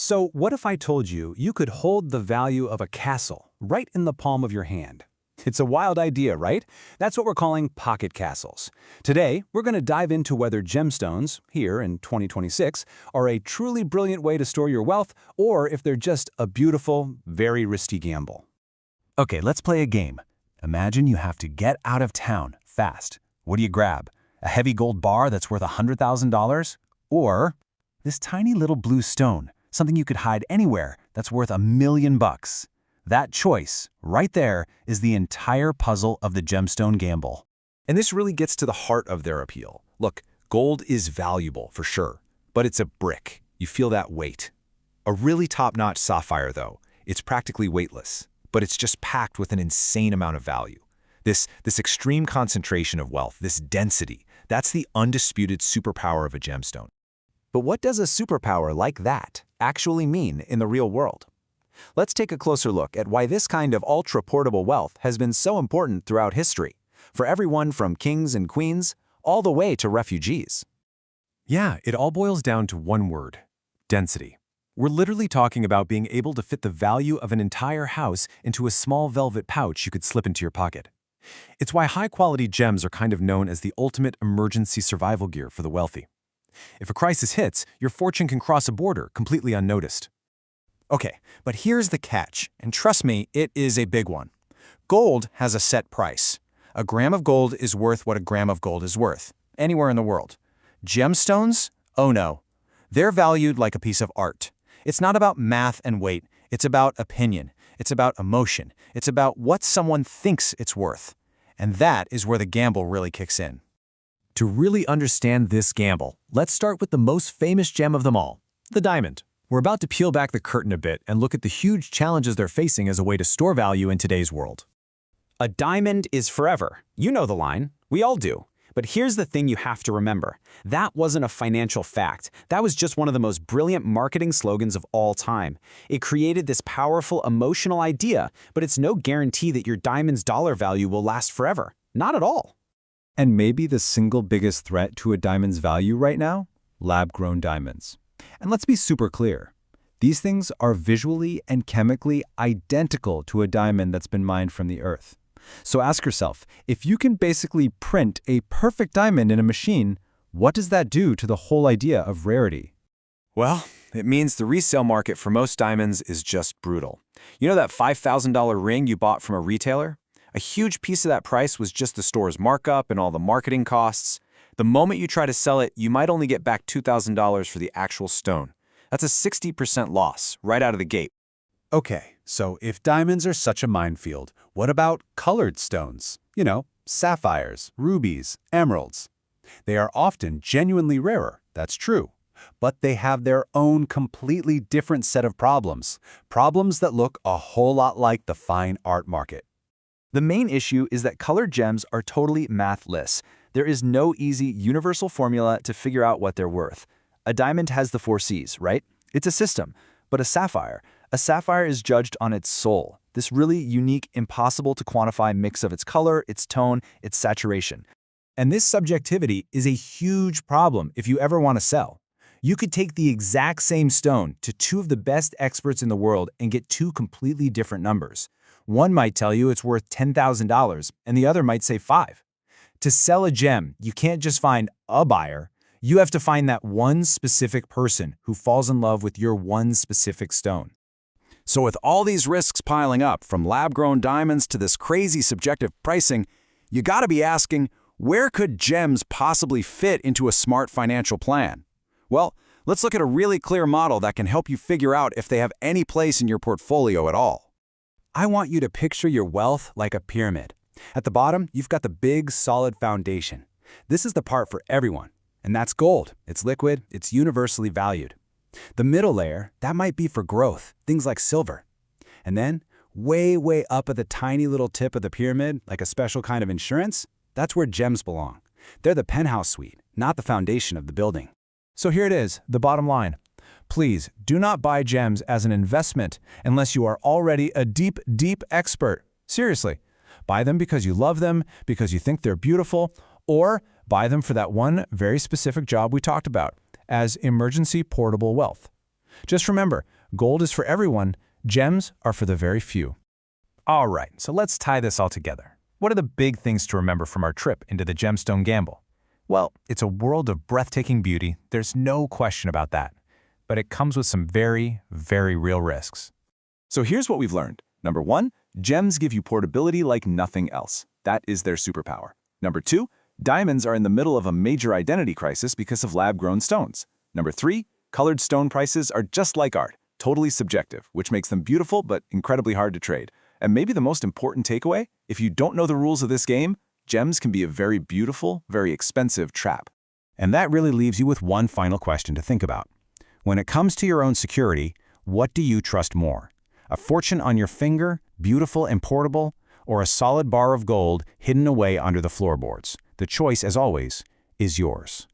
So what if I told you you could hold the value of a castle right in the palm of your hand? It's a wild idea, right? That's what we're calling pocket castles. Today, we're going to dive into whether gemstones, here in 2026, are a truly brilliant way to store your wealth, or if they're just a beautiful, very risky gamble. Okay, let's play a game. Imagine you have to get out of town fast. What do you grab? A heavy gold bar that's worth $100,000? Or this tiny little blue stone, something you could hide anywhere that's worth $1 million? That choice, right there, is the entire puzzle of the gemstone gamble. And this really gets to the heart of their appeal. Look, gold is valuable for sure, but it's a brick. You feel that weight. A really top-notch sapphire, though, it's practically weightless, but it's just packed with an insane amount of value. This extreme concentration of wealth, this density, that's the undisputed superpower of a gemstone. But what does a superpower like that actually mean in the real world? Let's take a closer look at why this kind of ultra-portable wealth has been so important throughout history, for everyone from kings and queens all the way to refugees. Yeah, it all boils down to one word: density. We're literally talking about being able to fit the value of an entire house into a small velvet pouch you could slip into your pocket. It's why high-quality gems are kind of known as the ultimate emergency survival gear for the wealthy. If a crisis hits, your fortune can cross a border completely unnoticed. Okay, but here's the catch, and trust me, it is a big one. Gold has a set price. A gram of gold is worth what a gram of gold is worth, anywhere in the world. Gemstones? Oh no. They're valued like a piece of art. It's not about math and weight. It's about opinion. It's about emotion. It's about what someone thinks it's worth. And that is where the gamble really kicks in. To really understand this gamble, let's start with the most famous gem of them all, the diamond. We're about to peel back the curtain a bit and look at the huge challenges they're facing as a way to store value in today's world. A diamond is forever. You know the line. We all do. But here's the thing you have to remember. That wasn't a financial fact. That was just one of the most brilliant marketing slogans of all time. It created this powerful emotional idea, but it's no guarantee that your diamond's dollar value will last forever. Not at all. And maybe the single biggest threat to a diamond's value right now? Lab-grown diamonds. And let's be super clear. These things are visually and chemically identical to a diamond that's been mined from the earth. So ask yourself, if you can basically print a perfect diamond in a machine, what does that do to the whole idea of rarity? Well, it means the resale market for most diamonds is just brutal. You know that $5,000 ring you bought from a retailer? A huge piece of that price was just the store's markup and all the marketing costs. The moment you try to sell it, you might only get back $2,000 for the actual stone. That's a 60% loss right out of the gate. Okay, so if diamonds are such a minefield, what about colored stones? You know, sapphires, rubies, emeralds. They are often genuinely rarer, that's true. But they have their own completely different set of problems. Problems that look a whole lot like the fine art market. The main issue is that colored gems are totally mathless. There is no easy universal formula to figure out what they're worth. A diamond has the 4 C's, right? It's a system. But a sapphire is judged on its soul, this really unique, impossible to quantify mix of its color, its tone, its saturation. And this subjectivity is a huge problem if you ever want to sell. You could take the exact same stone to 2 of the best experts in the world and get 2 completely different numbers. One might tell you it's worth $10,000, and the other might say 5. To sell a gem, you can't just find a buyer. You have to find that one specific person who falls in love with your one specific stone. So with all these risks piling up, from lab-grown diamonds to this crazy subjective pricing, you gotta be asking, where could gems possibly fit into a smart financial plan? Well, let's look at a really clear model that can help you figure out if they have any place in your portfolio at all. I want you to picture your wealth like a pyramid. At the bottom, you've got the big, solid foundation. This is the part for everyone, and that's gold. It's liquid, it's universally valued. The middle layer, that might be for growth, things like silver. And then, way, way up at the tiny little tip of the pyramid, like a special kind of insurance, that's where gems belong. They're the penthouse suite, not the foundation of the building. So here it is, the bottom line. Please do not buy gems as an investment unless you are already a deep, deep expert. Seriously. Buy them because you love them, because you think they're beautiful, or buy them for that one very specific job we talked about, as emergency portable wealth. Just remember, gold is for everyone, gems are for the very few. All right, so let's tie this all together. What are the big things to remember from our trip into the gemstone gamble? Well, it's a world of breathtaking beauty, there's no question about that. But it comes with some very, very real risks. So here's what we've learned. Number 1, gems give you portability like nothing else. That is their superpower. Number 2, diamonds are in the middle of a major identity crisis because of lab-grown stones. Number 3, colored stone prices are just like art, totally subjective, which makes them beautiful but incredibly hard to trade. And maybe the most important takeaway, if you don't know the rules of this game, gems can be a very beautiful, very expensive trap. And that really leaves you with one final question to think about. When it comes to your own security, what do you trust more? A fortune on your finger, beautiful and portable, or a solid bar of gold hidden away under the floorboards? The choice, as always, is yours.